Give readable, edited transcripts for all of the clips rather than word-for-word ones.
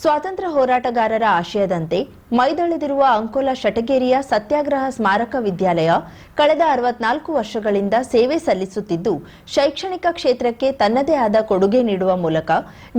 ಸ್ವಾತಂತ್ರ್ಯ ಹೋರಾಟಗಾರರ ಆಶಯದಂತೆ ಮೈದಳೆದಿರುವ ಅಂಕೋಲಾ ಶಟಗೇರಿಯ ಸತ್ಯಾಗ್ರಹ ಸ್ಮಾರಕ ವಿದ್ಯಾಲಯ ಕಳೆದ 64 ವರ್ಷಗಳಿಂದ ಸೇವೆ ಸಲ್ಲಿಸುತ್ತಿದ್ದು ಶೈಕ್ಷಣಿಕ ಕ್ಷೇತ್ರಕ್ಕೆ ತನ್ನದೇ ಆದ ಕೊಡುಗೆ ನೀಡುವ ಮೂಲಕ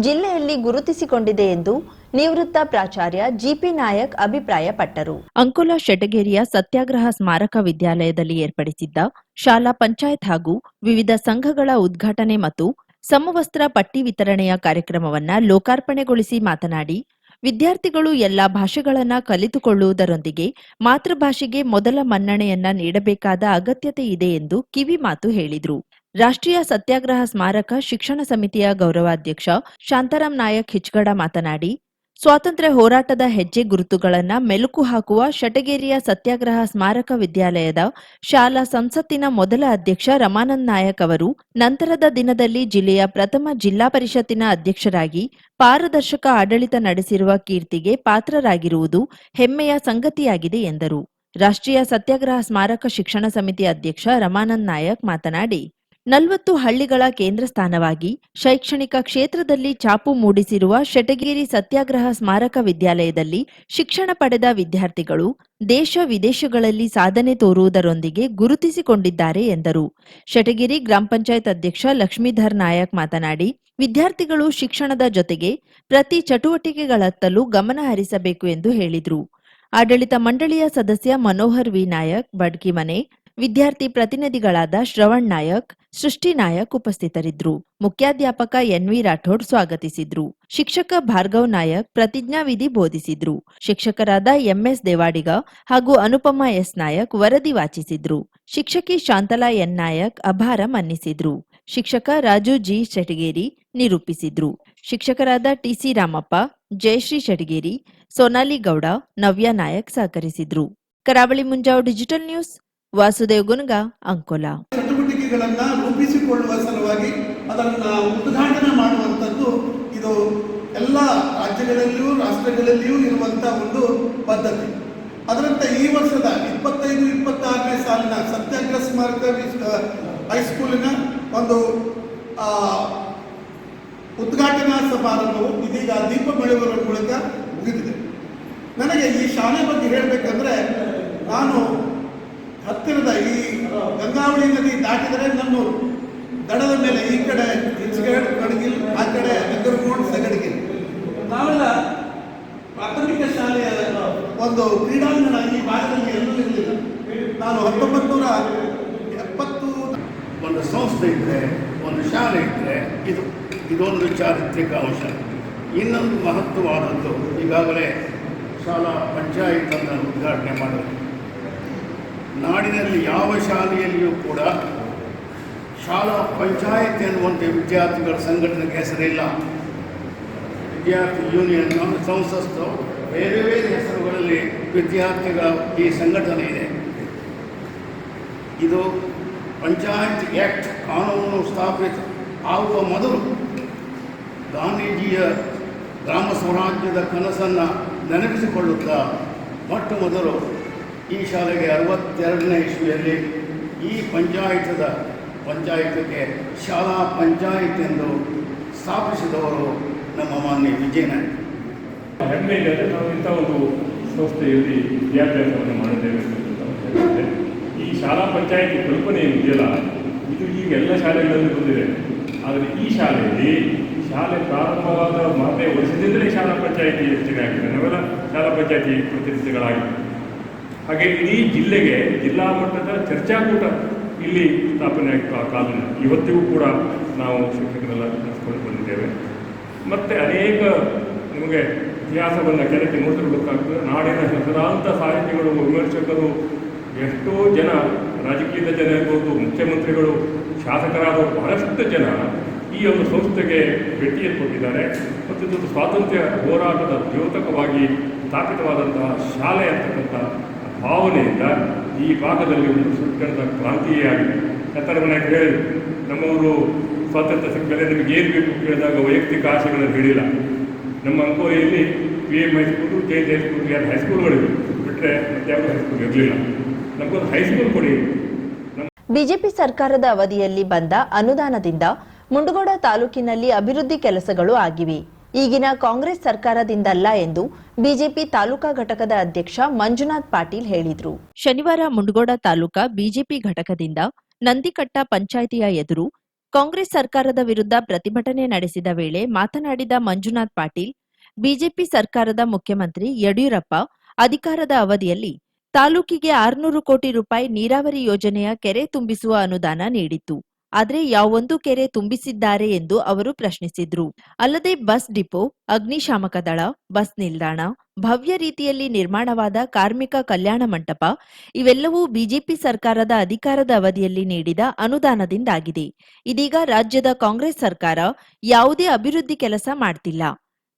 ಜಿಲ್ಲೆಯಲ್ಲಿ ಗುರುತಿಸಿಕೊಂಡಿದೆ ಎಂದು ನಿವೃತ್ತ ಪ್ರಾಚಾರ್ಯ ಜಿಪಿ ನಾಯಕ್ ಅಭಿಪ್ರಾಯಪಟ್ಟರು. ಅಂಕೋಲಾ ಶಟಗೇರಿಯ ಸತ್ಯಾಗ್ರಹ ಸ್ಮಾರಕ ವಿದ್ಯಾಲಯದಲ್ಲಿ ಏರ್ಪಡಿಸಿದ್ದ ಶಾಲಾ ಪಂಚಾಯತ್ ಹಾಗೂ ವಿವಿಧ ಸಂಘಗಳ ಉದ್ಘಾಟನೆ ಮತ್ತು ಸಮವಸ್ತ್ರ ಪಟ್ಟಿ ವಿತರಣೆಯ ಕಾರ್ಯಕ್ರಮವನ್ನ ಲೋಕಾರ್ಪಣೆಗೊಳಿಸಿ ಮಾತನಾಡಿ, ವಿದ್ಯಾರ್ಥಿಗಳು ಎಲ್ಲಾ ಭಾಷೆಗಳನ್ನು ಕಲಿತುಕೊಳ್ಳುವುದರೊಂದಿಗೆ ಮಾತೃಭಾಷೆಗೆ ಮೊದಲ ಮನ್ನಣೆಯನ್ನ ನೀಡಬೇಕಾದ ಅಗತ್ಯತೆ ಇದೆ ಎಂದು ಕಿವಿ ಮಾತು ಹೇಳಿದರು. ರಾಷ್ಟ್ರೀಯ ಸತ್ಯಾಗ್ರಹ ಸ್ಮಾರಕ ಶಿಕ್ಷಣ ಸಮಿತಿಯ ಗೌರವಾಧ್ಯಕ್ಷ ಶಾಂತಾರಾಮ್ ನಾಯಕ್ ಹಿಚ್ಗಡ ಮಾತನಾಡಿ, ಸ್ವಾತಂತ್ರ್ಯ ಹೋರಾಟದ ಹೆಜ್ಜೆ ಗುರುತುಗಳನ್ನು ಮೆಲುಕು ಹಾಕುವ ಶಟಗೇರಿಯ ಸತ್ಯಾಗ್ರಹ ಸ್ಮಾರಕ ವಿದ್ಯಾಲಯದ ಶಾಲಾ ಸಂಸತ್ತಿನ ಮೊದಲ ಅಧ್ಯಕ್ಷ ರಮಾನಂದ್ ನಾಯಕ್ ಅವರು ನಂತರದ ದಿನದಲ್ಲಿ ಜಿಲ್ಲೆಯ ಪ್ರಥಮ ಜಿಲ್ಲಾ ಪರಿಷತ್ತಿನ ಅಧ್ಯಕ್ಷರಾಗಿ ಪಾರದರ್ಶಕ ಆಡಳಿತ ನಡೆಸಿರುವ ಕೀರ್ತಿಗೆ ಪಾತ್ರರಾಗಿರುವುದು ಹೆಮ್ಮೆಯ ಸಂಗತಿಯಾಗಿದೆ ಎಂದರು. ರಾಷ್ಟ್ರೀಯ ಸತ್ಯಾಗ್ರಹ ಸ್ಮಾರಕ ಶಿಕ್ಷಣ ಸಮಿತಿ ಅಧ್ಯಕ್ಷ ರಮಾನಂದ್ ನಾಯಕ್ ಮಾತನಾಡಿ, 40 ಹಳ್ಳಿಗಳ ಕೇಂದ್ರ ಸ್ಥಾನವಾಗಿ ಶೈಕ್ಷಣಿಕ ಕ್ಷೇತ್ರದಲ್ಲಿ ಛಾಪು ಮೂಡಿಸಿರುವ ಶಟಗೇರಿ ಸತ್ಯಾಗ್ರಹ ಸ್ಮಾರಕ ವಿದ್ಯಾಲಯದಲ್ಲಿ ಶಿಕ್ಷಣ ಪಡೆದ ವಿದ್ಯಾರ್ಥಿಗಳು ದೇಶ ವಿದೇಶಗಳಲ್ಲಿ ಸಾಧನೆ ತೋರುವುದರೊಂದಿಗೆ ಗುರುತಿಸಿಕೊಂಡಿದ್ದಾರೆ ಎಂದರು. ಶಟಗೇರಿ ಗ್ರಾಮ ಪಂಚಾಯತ್ ಅಧ್ಯಕ್ಷ ಲಕ್ಷ್ಮೀಧರ್ ನಾಯಕ್ ಮಾತನಾಡಿ, ವಿದ್ಯಾರ್ಥಿಗಳು ಶಿಕ್ಷಣದ ಜೊತೆಗೆ ಪ್ರತಿ ಚಟುವಟಿಕೆಗಳತ್ತಲೂ ಗಮನ ಹರಿಸಬೇಕು ಎಂದು ಹೇಳಿದರು. ಆಡಳಿತ ಮಂಡಳಿಯ ಸದಸ್ಯ ಮನೋಹರ್ ವಿ ನಾಯಕ್ ಬಡ್ಕಿಮನೆ, ವಿದ್ಯಾರ್ಥಿ ಪ್ರತಿನಿಧಿಗಳಾದ ಶ್ರವಣ್ ನಾಯಕ್, ಸೃಷ್ಟಿ ನಾಯಕ್ ಉಪಸ್ಥಿತರಿದ್ದರು. ಮುಖ್ಯಾಧ್ಯಾಪಕ ಎನ್ವಿ ರಾಠೋಡ್ ಸ್ವಾಗತಿಸಿದ್ರು. ಶಿಕ್ಷಕ ಭಾರ್ಗವ್ ನಾಯಕ್ ಪ್ರತಿಜ್ಞಾವಿಧಿ ಬೋಧಿಸಿದ್ರು. ಶಿಕ್ಷಕರಾದ ಎಂಎಸ್ ದೇವಾಡಿಗ ಹಾಗೂ ಅನುಪಮಾ ಎಸ್ ನಾಯಕ್ ವರದಿ ವಾಚಿಸಿದ್ರು. ಶಿಕ್ಷಕಿ ಶಾಂತಲಾ ಎನ್ ನಾಯಕ್ ಅಭಾರ ಮನ್ನಿಸಿದ್ರು. ಶಿಕ್ಷಕ ರಾಜು ಜಿ ಶಟಗೇರಿ ನಿರೂಪಿಸಿದ್ರು. ಶಿಕ್ಷಕರಾದ ಟಿಸಿ ರಾಮಪ್ಪ, ಜಯಶ್ರೀ ಶಟಗೇರಿ, ಸೋನಾಲಿ ಗೌಡ, ನವ್ಯ ನಾಯಕ್ ಸಹಕರಿಸಿದ್ರು. ಕರಾವಳಿ ಮುಂಜಾವು ಡಿಜಿಟಲ್ ನ್ಯೂಸ್, ವಾಸುದೇವ್ ಗುನ್ಗಾ, ಅಂಕೋಲಾ. ಚಟುವಟಿಕೆಗಳನ್ನ ರೂಪಿಸಿಕೊಳ್ಳುವ ಸಲುವಾಗಿ ಅದನ್ನ ಉದ್ಘಾಟನೆ ಮಾಡುವಂಥದ್ದು ಇದು ಎಲ್ಲ ರಾಜ್ಯಗಳಲ್ಲಿಯೂ ರಾಷ್ಟ್ರಗಳಲ್ಲಿಯೂ ಇರುವಂತಹ ಒಂದು ಪದ್ಧತಿ. ಅದರಂತೆ ಈ ವರ್ಷದ 25-26ನೇ ಸಾಲಿನ ಸತ್ಯಾಗ್ರಹ ಸ್ಮಾರಕ ಹೈಸ್ಕೂಲಿನ ಒಂದು ಉದ್ಘಾಟನಾ ಸಮಾರಂಭವು ಇದೀಗ ದೀಪ ಬೆಳಗುವ ಮೂಲಕ ಮುಗಿದಿದೆ. ನನಗೆ ಈ ಶಾಲೆ ಬಗ್ಗೆ ಹೇಳಬೇಕಂದ್ರೆ, ನಾನು ಹತ್ತಿರದ ಈ ಗಂಗಾವಳಿ ನದಿ ದಾಟಿದರೆ ನನ್ನೂರು ದಡದ ಮೇಲೆ ಈ ಕಡೆ ಹಿಚ್ಗಡ್ ಕಡಗಿಲ್, ಆ ಕಡೆ ಹೆಗ್ಗರಗೋಡ್ ಸಗಡಗಿಲ್, ನಾವೆಲ್ಲ ಪ್ರಾಥಮಿಕ ಶಾಲೆಯ ಒಂದು ಕ್ರೀಡಾಂಗಣ ಈ ಭಾಗದಲ್ಲಿ ಎಲ್ಲೂ ಇರಲಿಲ್ಲ. ನಾನು 1970 ಒಂದು ಸಂಸ್ಥೆ ಇದ್ದರೆ, ಒಂದು ಶಾಲೆ ಇದ್ದರೆ ಇದೊಂದು ಚಾರಿತ್ರಿಕ ಅಂಶ. ಇನ್ನೊಂದು ಮಹತ್ವವಾದದ್ದು, ಈಗಾಗಲೇ ಶಾಲಾ ಪಂಚಾಯತನ್ನು ಉದ್ಘಾಟನೆ ಮಾಡೋದು. ನಾಡಿನಲ್ಲಿ ಯಾವ ಶಾಲೆಯಲ್ಲಿಯೂ ಕೂಡ ಶಾಲಾ ಪಂಚಾಯತ್ ಎನ್ನುವಂಥ ವಿದ್ಯಾರ್ಥಿಗಳ ಸಂಘಟನೆಗೆ ಹೆಸರಿಲ್ಲ. ವಿದ್ಯಾರ್ಥಿ ಯೂನಿಯನ್, ಸಂಸ್ಥೆ, ಬೇರೆ ಬೇರೆ ಹೆಸರುಗಳಲ್ಲಿ ವಿದ್ಯಾರ್ಥಿಗಳ ಈ ಸಂಘಟನೆ ಇದೆ. ಇದು ಪಂಚಾಯತ್ ಆ್ಯಕ್ಟ್ ಕಾನೂನು ಸ್ಥಾಪಿತ ಆಗುವ ಮೊದಲು ಗಾಂಧೀಜಿಯ ಗ್ರಾಮ ಸ್ವರಾಜ್ಯದ ಕನಸನ್ನು ನೆನಪಿಸಿಕೊಳ್ಳುತ್ತಾ ಮೊಟ್ಟ ಮೊದಲು ಈ ಶಾಲೆಗೆ 62ನೇ ಇಸ್ವಿಯಲ್ಲಿ ಈ ಪಂಚಾಯತ್ಗೆ ಶಾಲಾ ಪಂಚಾಯತ್ ಎಂದು ಸ್ಥಾಪಿಸಿದವರು ನಮ್ಮ ಮಾನ್ಯ ವಿಜಯನಾಯಕ್. ಹೆಮ್ಮೆಯಿಂದ ನಾವು ಇಂಥ ಒಂದು ಸಂಸ್ಥೆಯಲ್ಲಿ ವಿದ್ಯಾಭ್ಯಾಸವನ್ನು ಮಾಡಿದ್ದೇವೆ. ಈ ಶಾಲಾ ಪಂಚಾಯತ್ ಕಲ್ಪನೆ ಏನಿದೆಯಲ್ಲ, ಇದು ಈಗ ಎಲ್ಲ ಶಾಲೆಗಳಲ್ಲಿ ಬಂದಿದೆ. ಆದರೆ ಈ ಶಾಲೆಯಲ್ಲಿ ಶಾಲೆ ಪ್ರಾರಂಭವಾದ ಮಾತೆ ವರ್ಷದಿಂದಲೇ ಶಾಲಾ ಪಂಚಾಯತಿ ರಚನೆ ಆಗಿದೆ. ನಾವೆಲ್ಲ ಶಾಲಾ ಪಂಚಾಯತಿ ಪ್ರತಿನಿಧಿಗಳಾಗಿತ್ತು. ಹಾಗೆ ಇಡೀ ಜಿಲ್ಲೆಗೆ ಜಿಲ್ಲಾ ಮಟ್ಟದ ಚರ್ಚಾಕೂಟ ಇಲ್ಲಿ ಸ್ಥಾಪನೆ ಆಗಿತ್ತು ಆ ಕಾಲದಲ್ಲಿ. ಇವತ್ತಿಗೂ ಕೂಡ ನಾವು ಶಿಕ್ಷಕರೆಲ್ಲ ನಡೆಸ್ಕೊಂಡು ಬಂದಿದ್ದೇವೆ. ಮತ್ತು ಅನೇಕ ನಿಮಗೆ ಇತಿಹಾಸವನ್ನು ಕೆಳಕ್ಕೆ ನೋಡಿದ್ರೆ ಗೊತ್ತಾಗ್ತದೆ. ನಾಡಿನ ಹೆಸರಾಂತ ಸಾಹಿತಿಗಳು, ವಿಮರ್ಶಕರು, ಎಷ್ಟೋ ಜನ, ರಾಜಕೀಯದ ಜನ ಇರ್ಬೋದು, ಮುಖ್ಯಮಂತ್ರಿಗಳು, ಶಾಸಕರಾದವರು, ಬಹಳಷ್ಟು ಜನ ಈ ಒಂದು ಸಂಸ್ಥೆಗೆ ಭೇಟಿಯನ್ನು ಕೊಟ್ಟಿದ್ದಾರೆ. ಮತ್ತು ಇದೊಂದು ಸ್ವಾತಂತ್ರ್ಯ ಹೋರಾಟದ ದ್ಯೋತಕವಾಗಿ ಸ್ಥಾಪಿತವಾದಂತಹ ಶಾಲೆ ಅಂತಕ್ಕಂಥ ಭಾವನೆಯಿಂದ ಈ ಭಾಗದಲ್ಲಿ ಒಂದು ಶಿಕ್ಷಣದ ಕ್ರಾಂತಿಯೇ ಆಗಿದೆ. ನಾಯಕ್ ಹೇಳಿದರು, ನಮ್ಮವರು ಸ್ವಾತಂತ್ರ್ಯ ಸಿಕ್ಕ ಮೇಲೆ ನಿಮಗೆ ಏನು ಬೇಕು ಕೇಳಿದಾಗ ವೈಯಕ್ತಿಕ ಆಶೆಗಳನ್ನು ಹೇಳಿಲ್ಲ. ನಮ್ಮ ಅಂಕೋಲೆಯಲ್ಲಿ PM ಹೈಸ್ಕೂಲು, JJ ಹೈಸ್ಕೂಲ್, ಎರಡು ಹೈಸ್ಕೂಲ್ಗಳಿವೆ, ಬಿಟ್ಟರೆ ಮತ್ತಾವ ಹೈಸ್ಕೂಲ್ ಇರಲಿಲ್ಲ. ನಮಗೊಂದು ಹೈಸ್ಕೂಲ್ ಕೊಡಿ. ಬಿಜೆಪಿ ಸರ್ಕಾರದ ಅವಧಿಯಲ್ಲಿ ಬಂದ ಅನುದಾನದಿಂದ ಮುಂಡಗೋಡ ತಾಲೂಕಿನಲ್ಲಿ ಅಭಿವೃದ್ಧಿ ಕೆಲಸಗಳು ಆಗಿವೆ. ಈಗಿನ ಕಾಂಗ್ರೆಸ್ ಸರ್ಕಾರದಿಂದಲ್ಲ ಎಂದು ಬಿಜೆಪಿ ತಾಲೂಕಾ ಘಟಕದ ಅಧ್ಯಕ್ಷ ಮಂಜುನಾಥ್ ಪಾಟೀಲ್ ಹೇಳಿದರು. ಶನಿವಾರ ಮುಂಡಗೋಡ ತಾಲೂಕಾ ಬಿಜೆಪಿ ಘಟಕದಿಂದ ನಂದಿಕಟ್ಟ ಪಂಚಾಯಿತಿಯ ಎದುರು ಕಾಂಗ್ರೆಸ್ ಸರ್ಕಾರದ ವಿರುದ್ಧ ಪ್ರತಿಭಟನೆ ನಡೆಸಿದ ವೇಳೆ ಮಾತನಾಡಿದ ಮಂಜುನಾಥ್ ಪಾಟೀಲ್, ಬಿಜೆಪಿ ಸರ್ಕಾರದ ಮುಖ್ಯಮಂತ್ರಿ ಯಡಿಯೂರಪ್ಪ ಅಧಿಕಾರದ ಅವಧಿಯಲ್ಲಿ ತಾಲೂಕಿಗೆ 600 ಕೋಟಿ ರೂಪಾಯಿ ನೀರಾವರಿ ಯೋಜನೆಯ ಕೆರೆ ತುಂಬಿಸುವ ಅನುದಾನ ನೀಡಿತ್ತು. ಆದರೆ ಯಾವೊಂದು ಕೆರೆ ತುಂಬಿಸಿದ್ದಾರೆ ಎಂದು ಅವರು ಪ್ರಶ್ನಿಸಿದ್ರು. ಅಲ್ಲದೆ ಬಸ್ ಡಿಪೋ, ಅಗ್ನಿಶಾಮಕ ದಳ, ಬಸ್ ನಿಲ್ದಾಣ, ಭವ್ಯ ರೀತಿಯಲ್ಲಿ ನಿರ್ಮಾಣವಾದ ಕಾರ್ಮಿಕ ಕಲ್ಯಾಣ ಮಂಟಪ ಇವೆಲ್ಲವೂ ಬಿಜೆಪಿ ಸರ್ಕಾರದ ಅಧಿಕಾರದ ಅವಧಿಯಲ್ಲಿ ನೀಡಿದ ಅನುದಾನದಿಂದಾಗಿದೆ. ಇದೀಗ ರಾಜ್ಯದ ಕಾಂಗ್ರೆಸ್ ಸರ್ಕಾರ ಯಾವುದೇ ಅಭಿವೃದ್ಧಿ ಕೆಲಸ ಮಾಡ್ತಿಲ್ಲ.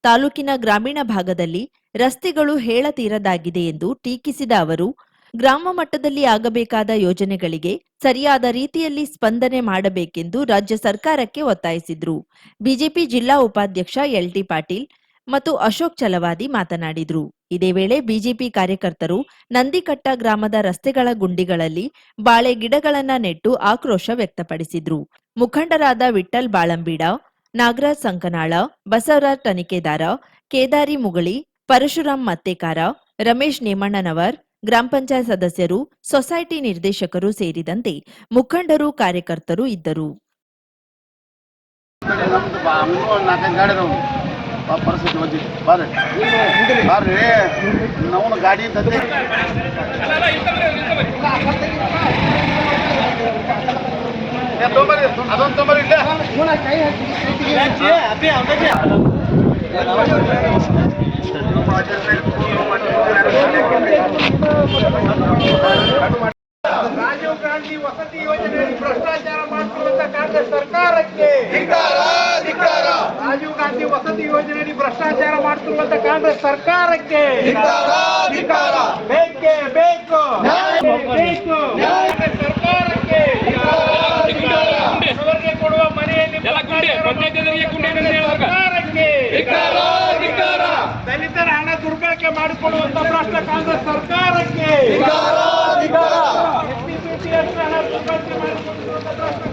ತಾಲೂಕಿನ ಗ್ರಾಮೀಣ ಭಾಗದಲ್ಲಿ ರಸ್ತೆಗಳು ಹೇಳತೀರದಾಗಿದೆ ಎಂದು ಟೀಕಿಸಿದ ಅವರು, ಗ್ರಾಮ ಮಟ್ಟದಲ್ಲಿ ಆಗಬೇಕಾದ ಯೋಜನೆಗಳಿಗೆ ಸರಿಯಾದ ರೀತಿಯಲ್ಲಿ ಸ್ಪಂದನೆ ಮಾಡಬೇಕೆಂದು ರಾಜ್ಯ ಸರ್ಕಾರಕ್ಕೆ ಒತ್ತಾಯಿಸಿದ್ರು. ಬಿಜೆಪಿ ಜಿಲ್ಲಾ ಉಪಾಧ್ಯಕ್ಷ ಎಲ್ಟಿ ಪಾಟೀಲ್ ಮತ್ತು ಅಶೋಕ್ ಚಲವಾದಿ ಮಾತನಾಡಿದ್ರು. ಇದೇ ವೇಳೆ ಬಿಜೆಪಿ ಕಾರ್ಯಕರ್ತರು ನಂದಿಕಟ್ಟ ಗ್ರಾಮದ ರಸ್ತೆಗಳ ಗುಂಡಿಗಳಲ್ಲಿ ಬಾಳೆ ಗಿಡಗಳನ್ನ ನೆಟ್ಟು ಆಕ್ರೋಶ ವ್ಯಕ್ತಪಡಿಸಿದ್ರು. ಮುಖಂಡರಾದ ವಿಠ್ಠಲ್ ಬಾಳಂಬೀಡ, ನಾಗರಾಜ್ ಸಂಕನಾಳ, ಬಸವರಾಜ್ ತನಿಖೇದಾರ, ಕೇದಾರಿ ಮುಗಳಿ, ಪರಶುರಾಮ್ ಮತ್ತೇಕಾರ, ರಮೇಶ್ ನೇಮಣ್ಣನವರ್, ಗ್ರಾಮ ಪಂಚಾಯತ್ ಸದಸ್ಯರು, ಸೊಸೈಟಿ ನಿರ್ದೇಶಕರು ಸೇರಿದಂತೆ ಮುಖಂಡರು, ಕಾರ್ಯಕರ್ತರು ಇದ್ದರು. ರಾಜೀವ್ ಗಾಂಧಿ ವಸತಿ ಯೋಜನೆಯಲ್ಲಿ ಭ್ರಷ್ಟಾಚಾರ ಮಾಡುತ್ತಿರುವಂತ ಕಾಂಗ್ರೆಸ್ ಸರ್ಕಾರಕ್ಕೆ ರಾಜೀವ್ ಗಾಂಧಿ ವಸತಿ ಯೋಜನೆಯಲ್ಲಿ ಭ್ರಷ್ಟಾಚಾರ ಮಾಡುತ್ತಿರುವಂತ ಕಾಂಗ್ರೆಸ್ ಸರ್ಕಾರಕ್ಕೆ ಬೇಕೇ ಬೇಕು ಸರ್ಕಾರಕ್ಕೆ ಅವರಿಗೆ ಕೊಡುವ ಮನೆಯಲ್ಲಿ ಸರ್ಕಾರಕ್ಕೆ ದಲಿತರ ಹಣ ದುರ್ಬಳಕೆ ಮಾಡಿಕೊಳ್ಳುವಂತ ಭ್ರಷ್ಟ ಕಾಂಗ್ರೆಸ್ ಸರ್ಕಾರಕ್ಕೆ ಹಣ ದುರ್ಬಳಕೆ ಮಾಡಿಕೊಳ್ಳುವಂತ ಭ್ರಷ್ಟ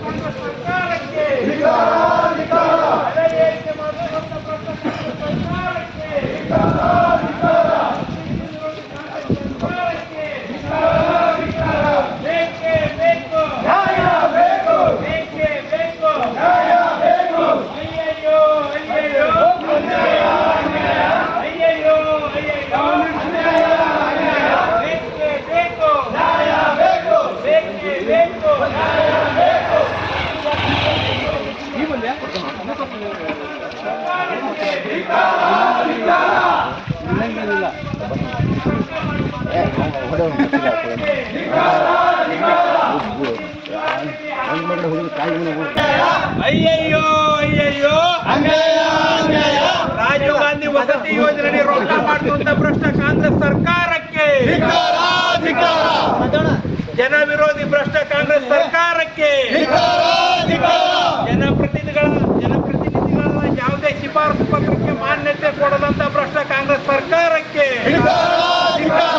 ಕಾಂಗ್ರೆಸ್ ಸರ್ಕಾರಕ್ಕೆ ಬೆಲೆ ಏರಿಕೆ ಮಾಡುವಂತ ಭ್ರಷ್ಟ ಕಾಂಗ್ರೆಸ್ ಸರ್ಕಾರಕ್ಕೆ ಬೇಕೇ ಬೇಕು ಬೇಕೇ ಬೇಕು ಅಯ್ಯಯ್ಯೋ ಅಯ್ಯಯ್ಯೋ ಅಯ್ಯಯ್ಯೋ ಅಯ್ಯಯ್ಯೋ ಬೇಕೇ ಬೇಕು ಬೇಕೇ ಬೇಕು ಅಯ್ಯಯ್ಯೋ ಅಯ್ಯಯ್ಯೋ ರಾಜೀವ್ ಗಾಂಧಿ ವಸತಿ ಯೋಜನೆ ರೊಕ್ಕ ಮಾಡುವಂತ ಭ್ರಷ್ಟ ಕಾಂಗ್ರೆಸ್ ಸರ್ಕಾರಕ್ಕೆ ಜನ ವಿರೋಧಿ ಭ್ರಷ್ಟ ಕಾಂಗ್ರೆಸ್ ಸರ್ಕಾರಕ್ಕೆ ಜನಪ್ರತಿನಿಧಿಗಳ ಯಾವುದೇ ಶಿಫಾರಸು ಪತ್ರಕ್ಕೆ ಮಾನ್ಯತೆ ಕೊಡದಂತ ಭ್ರಷ್ಟ ಕಾಂಗ್ರೆಸ್ ಸರ್ಕಾರಕ್ಕೆ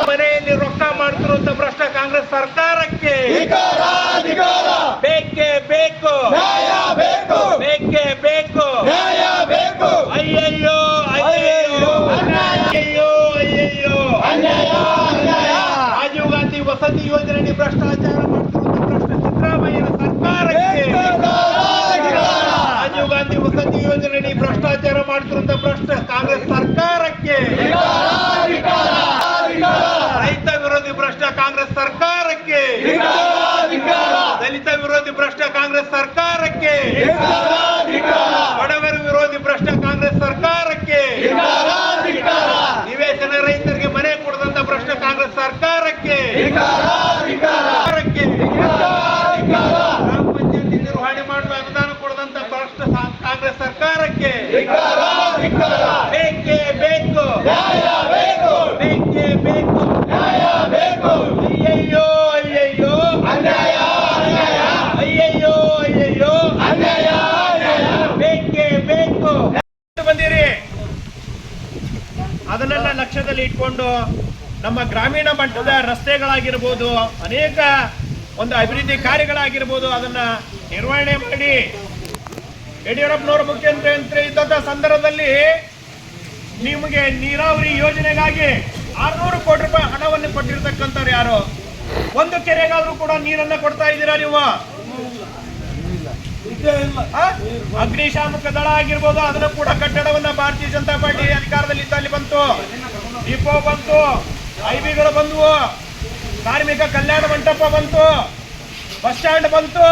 ಮನೆಯಲ್ಲಿ ರೊಕ್ಕ ಮಾಡ್ತಿರುವಂತ ಭ್ರಷ್ಟ ಕಾಂಗ್ರೆಸ್ ಸರ್ಕಾರಕ್ಕೆ ಬೇಕೇ ಬೇಕು ಬೇಕೇ ಬೇಕು ಅಯ್ಯಯ್ಯೋ ಅಯ್ಯಯ್ಯೋ ಅಯ್ಯಯ್ಯೋ ಅಯ್ಯಯ್ಯೋ ರಾಜೀವ್ ಗಾಂಧಿ ವಸತಿ ಯೋಜನೆಯಲ್ಲಿ ಭ್ರಷ್ಟಾಚಾರ ಮಾಡ್ತಿರುವಂತ ಭ್ರಷ್ಟ ಸಿದ್ದರಾಮಯ್ಯನ ಸರ್ಕಾರಕ್ಕೆ ರಾಜೀವ್ ಗಾಂಧಿ ವಸತಿ ಯೋಜನೆಯಲ್ಲಿ ಭ್ರಷ್ಟಾಚಾರ ಮಾಡ್ತಿರುವಂತ ಭ್ರಷ್ಟ ಕಾಂಗ್ರೆಸ್ ಸರ್ಕಾರಕ್ಕೆ ರೈತ ವಿರೋಧಿ ಭ್ರಷ್ಟ ಕಾಂಗ್ರೆಸ್ ಸರ್ಕಾರಕ್ಕೆ ದಲಿತ ವಿರೋಧಿ ಭ್ರಷ್ಟ ಕಾಂಗ್ರೆಸ್ ಸರ್ಕಾರಕ್ಕೆ ಬಡವರ ವಿರೋಧಿ ಭ್ರಷ್ಟ ಕಾಂಗ್ರೆಸ್ ಸರ್ಕಾರಕ್ಕೆ ನಿವೇಶನ ರೈತರಿಗೆ ಮನೆ ಕೊಡದಂತ ಭ್ರಷ್ಟ ಕಾಂಗ್ರೆಸ್ ಸರ್ಕಾರಕ್ಕೆ ಗ್ರಾಮ ಪಂಚಾಯತಿ ನಿರ್ವಹಣೆ ಮಾಡುವ ಅನುದಾನ ಕೊಡದಂತ ಭ್ರಷ್ಟ ಕಾಂಗ್ರೆಸ್ ಸರ್ಕಾರಕ್ಕೆ ಬೇಕೇ ಬೇಕು ಬೇಕೇ ಬೇಕು ಅಯ್ಯಯ್ಯೋ ಅಯ್ಯಯ್ಯೋ ಅಯ್ಯಯ್ಯೋ ಅಯ್ಯಯ್ಯೋ ಬೇಕೇ ಬೇಕು ಬಂದಿರಿ. ಅದನ್ನೆಲ್ಲ ಲಕ್ಷ್ಯದಲ್ಲಿ ಇಟ್ಕೊಂಡು ನಮ್ಮ ಗ್ರಾಮೀಣ ಮಟ್ಟದ ರಸ್ತೆಗಳಾಗಿರ್ಬೋದು, ಅನೇಕ ಒಂದು ಅಭಿವೃದ್ಧಿ ಕಾರ್ಯಗಳಾಗಿರ್ಬೋದು, ಅದನ್ನ ನಿರ್ವಹಣೆ ಮಾಡಿ ಯಡಿಯೂರಪ್ಪನವರು ಮುಖ್ಯಮಂತ್ರಿ ಇದ್ದಂತ ಸಂದರ್ಭದಲ್ಲಿ ನಿಮಗೆ ನೀರಾವರಿ ಯೋಜನೆಗಾಗಿ 600 ಕೋಟಿ ರೂಪಾಯಿ ಹಣವನ್ನು ಕೊಟ್ಟಿರ್ತಕ್ಕಂಥವ್ರು ಯಾರು? ಒಂದು ಕೆರೆಗಾದ್ರೂ ಕೂಡ ನೀರನ್ನ ಕೊಡ್ತಾ ಇದ್ದೀರಾ ನೀವು? ಅಗ್ನಿಶಾಮಕ ದಳ ಆಗಿರ್ಬೋದು, ಅದನ್ನು ಕೂಡ ಕಟ್ಟಡವನ್ನ ಭಾರತೀಯ ಜನತಾ ಪಾರ್ಟಿ ಅಧಿಕಾರದಲ್ಲಿ ಇದ್ದಲ್ಲಿ ಬಂತು, ಡಿಪೋ ಬಂತು, ಐಬಿಗಳು ಬಂದವು, ಕಾರ್ಮಿಕ ಕಲ್ಯಾಣ ಮಂಟಪ ಬಂತು, ಬಸ್ ಸ್ಟ್ಯಾಂಡ್ ಬಂತು.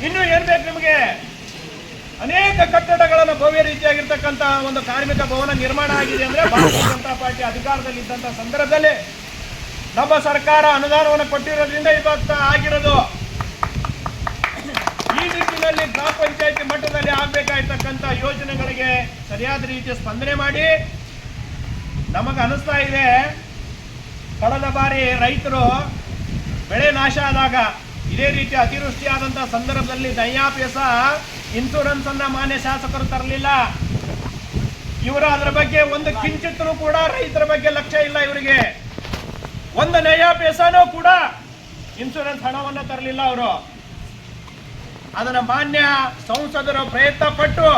ಇನ್ನು ಏನ್ ಬೇಕು ನಿಮಗೆ? ಅನೇಕ ಕಟ್ಟಡಗಳನ್ನು ಭವ್ಯ ರೀತಿಯಾಗಿರ್ತಕ್ಕಂಥ ಒಂದು ಕಾರ್ಮಿಕ ಭವನ ನಿರ್ಮಾಣ ಆಗಿದೆ ಅಂದ್ರೆ ಭಾರತೀಯ ಜನತಾ ಪಾರ್ಟಿ ಅಧಿಕಾರದಲ್ಲಿ ಇದ್ದಂತ ಸಂದರ್ಭದಲ್ಲಿ ನಮ್ಮ ಸರ್ಕಾರ ಅನುದಾನವನ್ನು ಕೊಟ್ಟಿರೋದ್ರಿಂದ ಇವತ್ತು ಆಗಿರೋದು. ಈ ನಿಟ್ಟಿನಲ್ಲಿ ಗ್ರಾಮ ಪಂಚಾಯತಿ ಮಟ್ಟದಲ್ಲಿ ಆಗ್ಬೇಕಾಗಿರ್ತಕ್ಕಂಥ ಯೋಜನೆಗಳಿಗೆ ಸರಿಯಾದ ರೀತಿಯ ಸ್ಪಂದನೆ ಮಾಡಿ. ನಮಗೆ ಅನಿಸ್ತಾ ಇದೆ, ಕಳೆದ ಬಾರಿ ರೈತರು ಬೆಳೆ ನಾಶ ಆದಾಗ ಇದೇ ರೀತಿ ಅತಿವೃಷ್ಟಿ ಆದಂತಹ ಸಂದರ್ಭದಲ್ಲಿ ನಯಾಪೈಸ ಇನ್ಶೂರೆನ್ಸ್ ಅನ್ನ ಮಾನ್ಯ ಶಾಸಕರು ತರಲಿಲ್ಲ. ಇವರು ಅದರ ಬಗ್ಗೆ ಒಂದು ಕಿಂಚಿತ್ತೂ ಕೂಡ ರೈತರ ಬಗ್ಗೆ ಲಕ್ಷ್ಯ ಇಲ್ಲ. ಇವರಿಗೆ ಒಂದು ನಯಾಪೈಸನೂ ಕೂಡ ಇನ್ಶೂರೆನ್ಸ್ ಹಣವನ್ನು ತರಲಿಲ್ಲ. ಅವರು ಅದನ್ನ ಮಾನ್ಯ ಸಂಸದರು ಪ್ರಯತ್ನ ಪಟ್ಟು.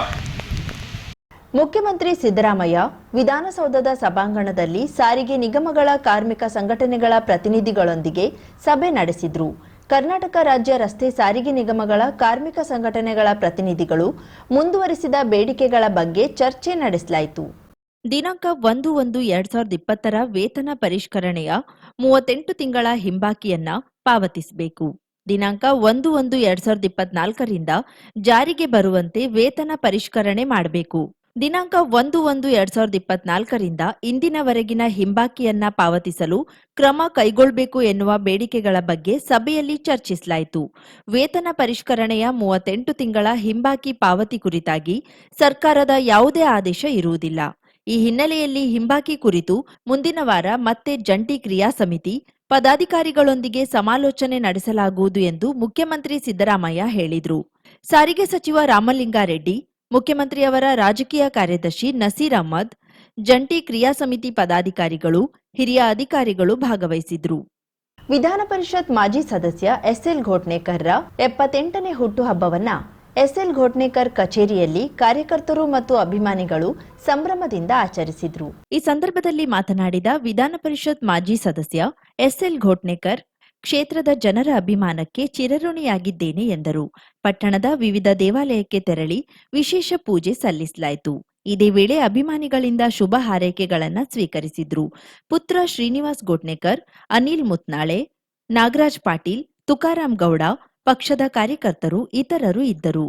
ಮುಖ್ಯಮಂತ್ರಿ ಸಿದ್ದರಾಮಯ್ಯ ವಿಧಾನಸೌಧದ ಸಭಾಂಗಣದಲ್ಲಿ ಸಾರಿಗೆ ನಿಗಮಗಳ ಕಾರ್ಮಿಕ ಸಂಘಟನೆಗಳ ಪ್ರತಿನಿಧಿಗಳೊಂದಿಗೆ ಸಭೆ ನಡೆಸಿದ್ರು. ಕರ್ನಾಟಕ ರಾಜ್ಯ ರಸ್ತೆ ಸಾರಿಗೆ ನಿಗಮಗಳ ಕಾರ್ಮಿಕ ಸಂಘಟನೆಗಳ ಪ್ರತಿನಿಧಿಗಳು ಮುಂದುವರಿಸಿದ ಬೇಡಿಕೆಗಳ ಬಗ್ಗೆ ಚರ್ಚೆ ನಡೆಸಲಾಯಿತು. ದಿನಾಂಕ 1/1/2020 ವೇತನ ಪರಿಷ್ಕರಣೆಯ 38 ತಿಂಗಳ ಹಿಂಬಾಕಿಯನ್ನ ಪಾವತಿಸಬೇಕು. ದಿನಾಂಕ 1/1/2024 ರಿಂದ ಜಾರಿಗೆ ಬರುವಂತೆ ವೇತನ ಪರಿಷ್ಕರಣೆ ಮಾಡಬೇಕು. ದಿನಾಂಕ 1/1/2024 ರಿಂದ ಇಂದಿನವರೆಗಿನ ಹಿಂಬಾಕಿಯನ್ನ ಪಾವತಿಸಲು ಕ್ರಮ ಕೈಗೊಳ್ಳಬೇಕು ಎನ್ನುವ ಬೇಡಿಕೆಗಳ ಬಗ್ಗೆ ಸಭೆಯಲ್ಲಿ ಚರ್ಚಿಸಲಾಯಿತು. ವೇತನ ಪರಿಷ್ಕರಣೆಯ 38 ತಿಂಗಳ ಹಿಂಬಾಕಿ ಪಾವತಿ ಕುರಿತಾಗಿ ಸರ್ಕಾರದ ಯಾವುದೇ ಆದೇಶ ಇರುವುದಿಲ್ಲ. ಈ ಹಿನ್ನೆಲೆಯಲ್ಲಿ ಹಿಂಬಾಕಿ ಕುರಿತು ಮುಂದಿನ ವಾರ ಮತ್ತೆ ಜಂಟಿ ಕ್ರಿಯಾ ಸಮಿತಿ ಪದಾಧಿಕಾರಿಗಳೊಂದಿಗೆ ಸಮಾಲೋಚನೆ ನಡೆಸಲಾಗುವುದು ಎಂದು ಮುಖ್ಯಮಂತ್ರಿ ಸಿದ್ದರಾಮಯ್ಯ ಹೇಳಿದರು. ಸಾರಿಗೆ ಸಚಿವ ರಾಮಲಿಂಗಾರೆಡ್ಡಿ, ಮುಖ್ಯಮಂತ್ರಿಯವರ ರಾಜಕೀಯ ಕಾರ್ಯದರ್ಶಿ ನಸೀರ್ ಅಹ್ಮದ್, ಜಂಟಿ ಕ್ರಿಯಾ ಸಮಿತಿ ಪದಾಧಿಕಾರಿಗಳು, ಹಿರಿಯ ಅಧಿಕಾರಿಗಳು ಭಾಗವಹಿಸಿದ್ರು. ವಿಧಾನ ಪರಿಷತ್ ಮಾಜಿ ಸದಸ್ಯ ಎಸ್ಎಲ್ ಘೋಟ್ನೇಕರ್ರ 78ನೇ ಹುಟ್ಟುಹಬ್ಬವನ್ನ ಎಸ್ಎಲ್ ಘೋಟ್ನೇಕರ್ ಕಚೇರಿಯಲ್ಲಿ ಕಾರ್ಯಕರ್ತರು ಮತ್ತು ಅಭಿಮಾನಿಗಳು ಸಂಭ್ರಮದಿಂದ ಆಚರಿಸಿದ್ರು. ಈ ಸಂದರ್ಭದಲ್ಲಿ ಮಾತನಾಡಿದ ವಿಧಾನ ಪರಿಷತ್ ಮಾಜಿ ಸದಸ್ಯ ಎಸ್ಎಲ್ ಘೋಟ್ನೇಕರ್, ಕ್ಷೇತ್ರದ ಜನರ ಅಭಿಮಾನಕ್ಕೆ ಚಿರಋಣಿಯಾಗಿದ್ದೇನೆ ಎಂದರು. ಪಟ್ಟಣದ ವಿವಿಧ ದೇವಾಲಯಕ್ಕೆ ತೆರಳಿ ವಿಶೇಷ ಪೂಜೆ ಸಲ್ಲಿಸಲಾಯಿತು. ಇದೇ ವೇಳೆ ಅಭಿಮಾನಿಗಳಿಂದ ಶುಭ ಹಾರೈಕೆಗಳನ್ನು ಸ್ವೀಕರಿಸಿದ್ರು. ಪುತ್ರ ಶ್ರೀನಿವಾಸ್ ಘೋಟ್ನೇಕರ್, ಅನಿಲ್ ಮುತ್ನಾಳೆ, ನಾಗರಾಜ್ ಪಾಟೀಲ್, ತುಕಾರಾಂ ಗೌಡ, ಪಕ್ಷದ ಕಾರ್ಯಕರ್ತರು ಇತರರು ಇದ್ದರು.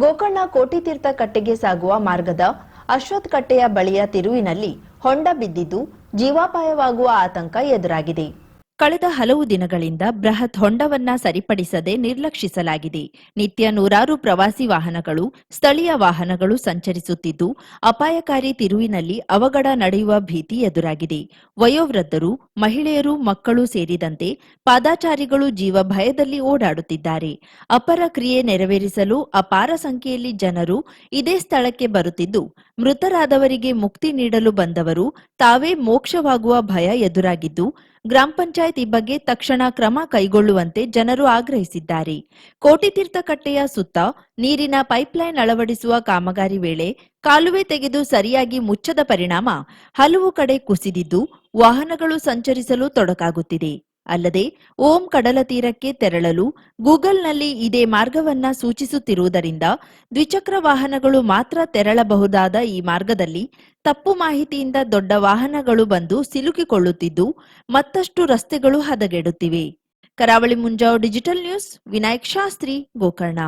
ಗೋಕರ್ಣ ಕೋಟಿತೀರ್ಥ ಕಟ್ಟೆಗೆ ಸಾಗುವ ಮಾರ್ಗದ ಅಶ್ವಥ್ ಕಟ್ಟೆಯ ಬಳಿಯ ತಿರುವಿನಲ್ಲಿ ಹೊಂಡ ಬಿದ್ದಿದ್ದು ಜೀವಾಪಾಯವಾಗುವ ಆತಂಕ ಎದುರಾಗಿದೆ. ಕಳೆದ ಹಲವು ದಿನಗಳಿಂದ ಬೃಹತ್ ಹೊಂಡವನ್ನ ಸರಿಪಡಿಸದೆ ನಿರ್ಲಕ್ಷಿಸಲಾಗಿದೆ. ನಿತ್ಯ ನೂರಾರು ಪ್ರವಾಸಿ ವಾಹನಗಳು, ಸ್ಥಳೀಯ ವಾಹನಗಳು ಸಂಚರಿಸುತ್ತಿದ್ದು ಅಪಾಯಕಾರಿ ತಿರುವಿನಲ್ಲಿ ಅವಘಡ ನಡೆಯುವ ಭೀತಿ ಎದುರಾಗಿದೆ. ವಯೋವೃದ್ಧರು, ಮಹಿಳೆಯರು, ಮಕ್ಕಳು ಸೇರಿದಂತೆ ಪಾದಾಚಾರಿಗಳು ಜೀವ ಭಯದಲ್ಲಿ ಓಡಾಡುತ್ತಿದ್ದಾರೆ. ಅಪರ ಕ್ರಿಯೆ ನೆರವೇರಿಸಲು ಅಪಾರ ಸಂಖ್ಯೆಯಲ್ಲಿ ಜನರು ಇದೇ ಸ್ಥಳಕ್ಕೆ ಬರುತ್ತಿದ್ದು, ಮೃತರಾದವರಿಗೆ ಮುಕ್ತಿ ನೀಡಲು ಬಂದವರು ತಾವೇ ಮೋಕ್ಷವಾಗುವ ಭಯ ಎದುರಾಗಿದ್ದು, ಗ್ರಾಮ ಪಂಚಾಯತ್ ಈ ಬಗ್ಗೆ ತಕ್ಷಣ ಕ್ರಮ ಕೈಗೊಳ್ಳುವಂತೆ ಜನರು ಆಗ್ರಹಿಸಿದ್ದಾರೆ. ಕೋಟಿತೀರ್ಥ ಕಟ್ಟೆಯ ಸುತ್ತ ನೀರಿನ ಪೈಪ್ಲೈನ್ ಅಳವಡಿಸುವ ಕಾಮಗಾರಿ ವೇಳೆ ಕಾಲುವೆ ತೆಗೆದು ಸರಿಯಾಗಿ ಮುಚ್ಚದ ಪರಿಣಾಮ ಹಲವು ಕಡೆ ಕುಸಿದಿದ್ದು ವಾಹನಗಳು ಸಂಚರಿಸಲು ತೊಡಕಾಗುತ್ತಿದೆ. ಅಲ್ಲದೆ ಓಂ ಕಡಲ ತೀರಕ್ಕೆ ತೆರಳಲು ಗೂಗಲ್ನಲ್ಲಿ ಇದೇ ಮಾರ್ಗವನ್ನ ಸೂಚಿಸುತ್ತಿರುವುದರಿಂದ ದ್ವಿಚಕ್ರ ವಾಹನಗಳು ಮಾತ್ರ ತೆರಳಬಹುದಾದ ಈ ಮಾರ್ಗದಲ್ಲಿ ತಪ್ಪು ಮಾಹಿತಿಯಿಂದ ದೊಡ್ಡ ವಾಹನಗಳು ಬಂದು ಸಿಲುಕಿಕೊಳ್ಳುತ್ತಿದ್ದು ಮತ್ತಷ್ಟು ರಸ್ತೆಗಳು ಹದಗೆಡುತ್ತಿವೆ. ಕರಾವಳಿ ಮುಂಜಾವು ಡಿಜಿಟಲ್ ನ್ಯೂಸ್, ವಿನಾಯಕ್ ಶಾಸ್ತ್ರಿ, ಗೋಕರ್ಣ.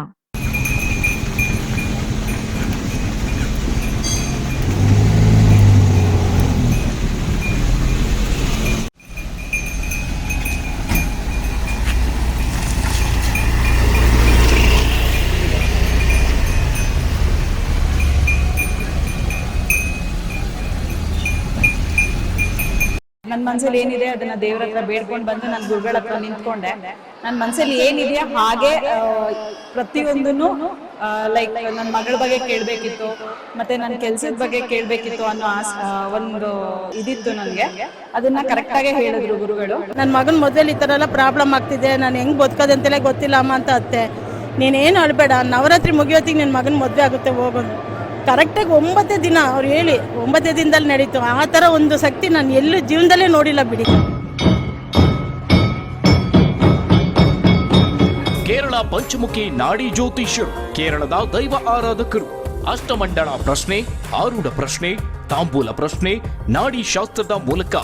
ನನ್ನ ಮನಸ್ಸಲ್ಲಿ ಏನಿದೆ ಅದನ್ನ ದೇವ್ರ ಹತ್ರ ಬೇಡ್ಕೊಂಡು ಬಂದು ನಾನು ಗುರುಗಳ ಹತ್ರ ನಿಂತ್ಕೊಂಡೆ. ನನ್ನ ಮನಸ್ಸಲ್ಲಿ ಏನಿದೆಯಾ ಹಾಗೆ ಪ್ರತಿಯೊಂದನ್ನು ಲೈಕ್ ನನ್ನ ಮಗಳ ಬಗ್ಗೆ ಕೇಳಬೇಕಿತ್ತು, ಮತ್ತೆ ನನ್ನ ಕೆಲಸದ ಬಗ್ಗೆ ಕೇಳಬೇಕಿತ್ತು ಅನ್ನೋ ಒಂದು ಇದಿತ್ತು ನನಗೆ. ಅದನ್ನ ಕರೆಕ್ಟಾಗೆ ಹೇಳಿದ್ರು ಗುರುಗಳು. ನನ್ನ ಮಗನ ಮೊದಲು ಈ ಥರ ಎಲ್ಲ ಪ್ರಾಬ್ಲಮ್ ಆಗ್ತಿದೆ, ನಾನು ಹೆಂಗೆ ಬದುಕೋದಂತೆಲ್ಲ ಗೊತ್ತಿಲ್ಲ ಅಮ್ಮ ಅಂತ ಅತ್ತೆ. ನೀನೇನು ಅಳ್ಬೇಡ, ನವರಾತ್ರಿ ಮುಗಿಯೋತ್ತಿಗೆ ನಿನ್ನ ಮಗನ ಮದುವೆ ಆಗುತ್ತೆ, ಹೋಗೋದು. ಕರೆಕ್ಟಾಗಿ 9 ದಿನ ಅವ್ರು ಹೇಳಿ 9 ದಿನದಲ್ಲಿ ನಡೀತು. ಆ ಥರ ಒಂದು ಶಕ್ತಿ ನಾನು ಎಲ್ಲೂ ಜೀವನದಲ್ಲೇ ನೋಡಿಲ್ಲ ಬಿಡಿ. ಕೇರಳ ಪಂಚಮುಖಿ ನಾಡಿ ಜ್ಯೋತಿಷ್ಯರು, ಕೇರಳದ ದೈವ ಆರಾಧಕರು. ಅಷ್ಟಮಂಡಳ ಪ್ರಶ್ನೆ, ಆರೂಢ ಪ್ರಶ್ನೆ, ತಾಂಬೂಲ ಪ್ರಶ್ನೆ, ನಾಡಿ ಶಾಸ್ತ್ರದ ಮೂಲಕ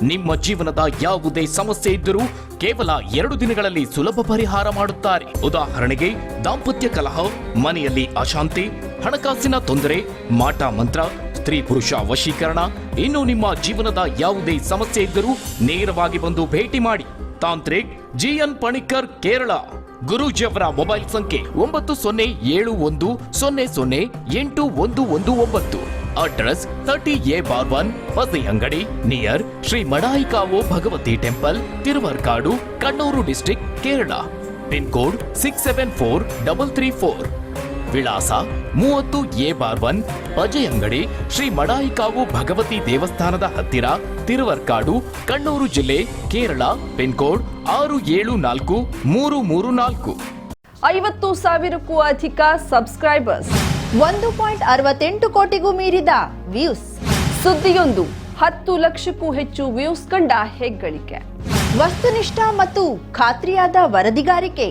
ನಿಮ್ಮ ಜೀವನದ ಯಾವುದೇ ಸಮಸ್ಯೆ ಇದ್ದರೂ ಕೇವಲ 2 ದಿನಗಳಲ್ಲಿ ಸುಲಭ ಪರಿಹಾರ ಮಾಡುತ್ತಾರೆ. ಉದಾಹರಣೆಗೆ ದಾಂಪತ್ಯ ಕಲಹ, ಮನೆಯಲ್ಲಿ ಅಶಾಂತಿ, ಹಣಕಾಸಿನ ತೊಂದರೆ, ಮಾಟ ಮಂತ್ರ, ಸ್ತ್ರೀ ಪುರುಷ ವಶೀಕರಣ, ಇನ್ನು ನಿಮ್ಮ ಜೀವನದ ಯಾವುದೇ ಸಮಸ್ಯೆ ಇದ್ದರೂ ನೇರವಾಗಿ ಬಂದು ಭೇಟಿ ಮಾಡಿ. ತಾಂತ್ರಿಕ್ ಜಿಎನ್ ಪಣಿಕರ್, ಕೇರಳ. ಗುರೂಜಿಯವರ ಮೊಬೈಲ್ ಸಂಖ್ಯೆ 9000008119. ಅಡ್ರೆಸ್ 30A/1 ಬಸಿ ಅಂಗಡಿ near Shri Madayikavu Bhagavathi temple, Thiruvarkadu, Kannur district, Kerala. Pin code 674334. ವಿಳಾಸ 30A/1 ಬಜೆ ಅಂಗಡಿ ಶ್ರೀ ಮಡಾಯಿಕಾವು ಭಗವತಿ ದೇವಸ್ಥಾನದ ಹತ್ತಿರ, ತಿರುವರ್ಕಾಡು, ಕಣ್ಣೂರು ಜಿಲ್ಲೆ, ಕೇರಳ. Pin code 674334. 50,000ಕ್ಕೂ ಅಧಿಕ ಸಬ್ಸ್ಕ್ರೈಬರ್ಸ್, 1.68 ಕೋಟಿಗೂ ಮೀರಿದ ವ್ಯೂಸ್. ಸುದ್ದಿಯೊಂದು 10 ಲಕ್ಷಕ್ಕೂ ಹೆಚ್ಚು ವ್ಯೂಸ್ ಕಂಡ ಹೆಗ್ಗಳಿಕೆ. ವಸ್ತುನಿಷ್ಠ ಮತ್ತು ಖಾತ್ರಿಯಾದ ವರದಿಗಾರಿಕೆ.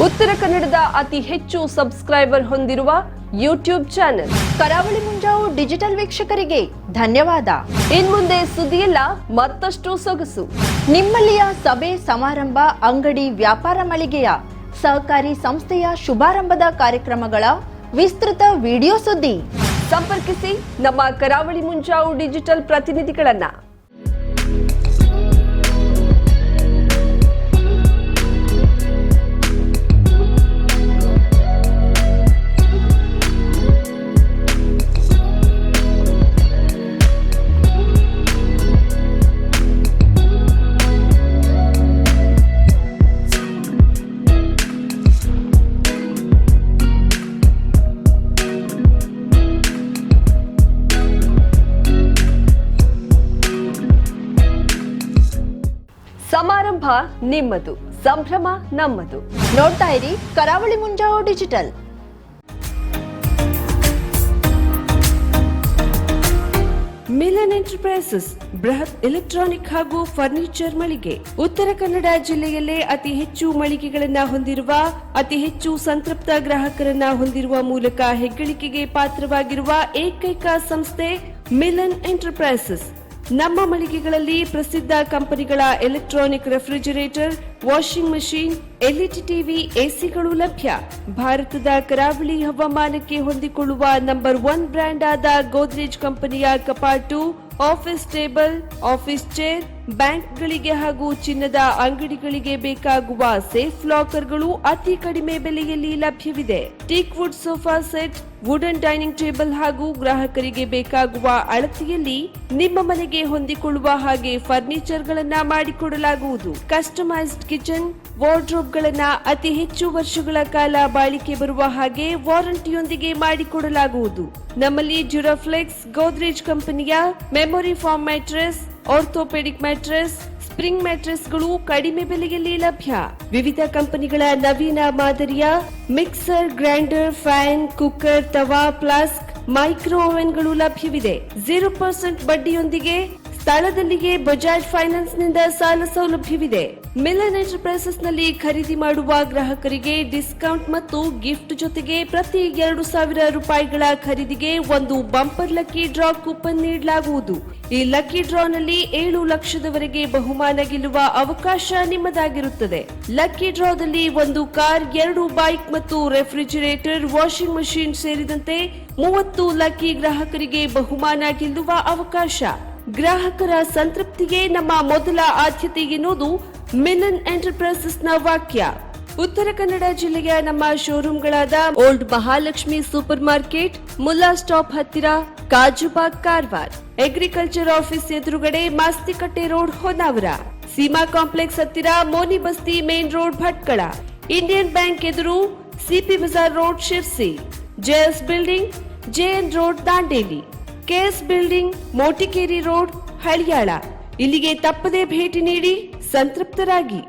ಉತ್ತರ ಕನ್ನಡದ ಅತಿ ಹೆಚ್ಚು ಸಬ್ಸ್ಕ್ರೈಬರ್ ಹೊಂದಿರುವ ಯೂಟ್ಯೂಬ್ ಚಾನೆಲ್ ಕರಾವಳಿ ಮುಂಜಾವು ಡಿಜಿಟಲ್ ವೀಕ್ಷಕರಿಗೆ ಧನ್ಯವಾದ. ಇನ್ಮುಂದೆ ಸುದ್ದಿಯಲ್ಲ ಮತ್ತಷ್ಟು ಸೊಗಸು. ನಿಮ್ಮಲ್ಲಿಯ ಸಭೆ ಸಮಾರಂಭ, ಅಂಗಡಿ ವ್ಯಾಪಾರ ಮಳಿಗೆಯ ಸಹಕಾರಿ ಸಂಸ್ಥೆಯ ಶುಭಾರಂಭದ ಕಾರ್ಯಕ್ರಮಗಳ ವಿಸ್ತೃತ ವಿಡಿಯೋ ಸುದ್ದಿ. ಸಂಪರ್ಕಿಸಿ ನಮ್ಮ ಕರಾವಳಿ ಮುಂಜಾವು ಡಿಜಿಟಲ್ ಪ್ರತಿನಿಧಿಗಳನ್ನ. ಸಮಾರಂಭ ನಿಮ್ಮದು, ಸಂಭ್ರಮ ನಮ್ಮದು. ನೋಡ್ತಾ ಇರಿ ಕರಾವಳಿ ಮುಂಜಾವು ಡಿಜಿಟಲ್. ಮಿಲನ್ ಎಂಟರ್ಪ್ರೈಸಸ್ ಬೃಹತ್ ಎಲೆಕ್ಟ್ರಾನಿಕ್ ಹಾಗೂ ಫರ್ನಿಚರ್ ಮಳಿಗೆ. ಉತ್ತರ ಕನ್ನಡ ಜಿಲ್ಲೆಯಲ್ಲೇ ಅತಿ ಹೆಚ್ಚು ಮಳಿಗೆಗಳನ್ನ ಹೊಂದಿರುವ, ಅತಿ ಹೆಚ್ಚು ಸಂತೃಪ್ತ ಗ್ರಾಹಕರನ್ನ ಹೊಂದಿರುವ ಮೂಲಕ ಹೆಗ್ಗಳಿಕೆಗೆ ಪಾತ್ರವಾಗಿರುವ ಏಕೈಕ ಸಂಸ್ಥೆ ಮಿಲನ್ ಎಂಟರ್ಪ್ರೈಸಸ್. ನಮ್ಮ ಮಳಿಗೆಗಳಲ್ಲಿ ಪ್ರಸಿದ್ಧ ಕಂಪನಿಗಳ electronic refrigerator, washing machine, LED TV, ಎಸಿಗಳು ಲಭ್ಯ. ಭಾರತದ ಕರಾವಳಿ ಹವಾಮಾನಕ್ಕೆ ಹೊಂದಿಕೊಳ್ಳುವ ನಂಬರ್ 1 ಬ್ರ್ಯಾಂಡ್ ಆದ ಗೋದ್ರೇಜ್ ಕಂಪನಿಯ ಕಪಾಟು, ಆಫೀಸ್ ಟೇಬಲ್, ಆಫೀಸ್ ಚೇರ್, ಬ್ಯಾಂಕ್ಗಳಿಗೆ ಹಾಗೂ ಚಿನ್ನದ ಅಂಗಡಿಗಳಿಗೆ ಬೇಕಾಗುವ ಸೇಫ್ ಲಾಕರ್ಗಳು ಅತಿ ಕಡಿಮೆ ಬೆಲೆಯಲ್ಲಿ ಲಭ್ಯವಿದೆ. Teak wood sofa set, wooden dining table ಹಾಗೂ ಗ್ರಾಹಕರಿಗೆ ಬೇಕಾಗುವ ಅಳತೆಯಲ್ಲಿ ನಿಮ್ಮ ಮನೆಗೆ ಹೊಂದಿಕೊಳ್ಳುವ ಹಾಗೆ ಫರ್ನಿಚರ್ ಗಳನ್ನ ಮಾಡಿಕೊಡಲಾಗುವುದು. ಕಸ್ಟಮೈಸ್ಡ್ ಕಿಚನ್, ವಾರ್ಡ್ರೋಬ್ ಗಳನ್ನ ಅತಿ ಹೆಚ್ಚು ವರ್ಷಗಳ ಕಾಲ ಬಾಳಿಕೆ ಬರುವ ಹಾಗೆ ವಾರಂಟಿಯೊಂದಿಗೆ ಮಾಡಿಕೊಡಲಾಗುವುದು. ನಮ್ಮಲ್ಲಿ ಡ್ಯೂರಾಫ್ಲೆಕ್ಸ್, ಗೋದ್ರೇಜ್ ಕಂಪನಿಯ memory foam mattress, orthopaedic mattress, spring ಮ್ಯಾಟ್ರೆಸ್ಗಳು ಕಡಿಮೆ ಬೆಲೆಯಲ್ಲಿ ಲಭ್ಯ. ವಿವಿಧ ಕಂಪನಿಗಳ ನವೀನ ಮಾದರಿಯ ಮಿಕ್ಸರ್, ಗ್ರೈಂಡರ್, ಫ್ಯಾನ್, ಕುಕ್ಕರ್, ತವಾ, ಫ್ಲಾಸ್ಕ್, ಮೈಕ್ರೋ ಓವೆನ್ಗಳು ಲಭ್ಯವಿದೆ. 0% ಬಡ್ಡಿಯೊಂದಿಗೆ ಸ್ಥಳದಲ್ಲಿಯೇ ಬಜಾಜ್ ಫೈನಾನ್ಸ್ ನಿಂದ ಸಾಲ ಸೌಲಭ್ಯವಿದೆ. ಮಿಲನ್ ಎಂಟರ್ಪ್ರೈಸಸ್ ನಲ್ಲಿ ಖರೀದಿ ಮಾಡುವ ಗ್ರಾಹಕರಿಗೆ ಡಿಸ್ಕೌಂಟ್ ಮತ್ತು ಗಿಫ್ಟ್ ಜೊತೆಗೆ ಪ್ರತಿ 2,000 ರೂಪಾಯಿಗಳ ಖರೀದಿಗೆ ಒಂದು ಬಂಪರ್ ಲಕ್ಕಿ ಡ್ರಾ ಕೂಪನ್ ನೀಡಲಾಗುವುದು. ಈ ಲಕ್ಕಿ ಡ್ರಾನಲ್ಲಿ 7 ಲಕ್ಷದವರೆಗೆ ಬಹುಮಾನ ಗೆಲ್ಲುವ ಅವಕಾಶ ನಿಮ್ಮದಾಗಿರುತ್ತದೆ. ಲಕ್ಕಿ ಡ್ರಾದಲ್ಲಿ 1 ಕಾರ್, 2 ಬೈಕ್ ಮತ್ತು ರೆಫ್ರಿಜಿರೇಟರ್, ವಾಷಿಂಗ್ ಮಷಿನ್ ಸೇರಿದಂತೆ 30 ಲಕ್ಕಿ ಗ್ರಾಹಕರಿಗೆ ಬಹುಮಾನ ಗೆಲ್ಲುವ ಅವಕಾಶ. ಗ್ರಾಹಕರ ಸಂತೃಪ್ತಿಗೆ ನಮ್ಮ ಮೊದಲ ಆದ್ಯತೆ ಎನ್ನುವುದು ಮಿಲನ್ ಎಂಟರ್ಪ್ರೈಸಸ್ನ ವಾಕ್ಯ. ಉತ್ತರ ಕನ್ನಡ ಜಿಲ್ಲೆಯ ನಮ್ಮ ಶೋರೂಮ್ಗಳಾದ old Mahalakshmi super market, Mulla stop ಹತ್ತಿರ, ಕಾಜುಬಾಗ್ ಕಾರವಾರ, ಅಗ್ರಿಕಲ್ಚರ್ ಆಫೀಸ್ ಎದುರುಗಡೆ ಮಾಸ್ತಿಕಟ್ಟೆ ರೋಡ್ ಹೊನ್ನಾವರ, ಸೀಮಾ ಕಾಂಪ್ಲೆಕ್ಸ್ ಹತ್ತಿರ Moni Basti main road Bhatkal, Indian bank ಎದುರು CP Bazar road Sirsi, JS building JN road Dandeli, KS building Motikeri road Haliyal. ಇಲ್ಲಿಗೆ ತಪ್ಪದೇ ಭೇಟಿ ನೀಡಿ ಸಂತೃಪ್ತರಾಗಿ.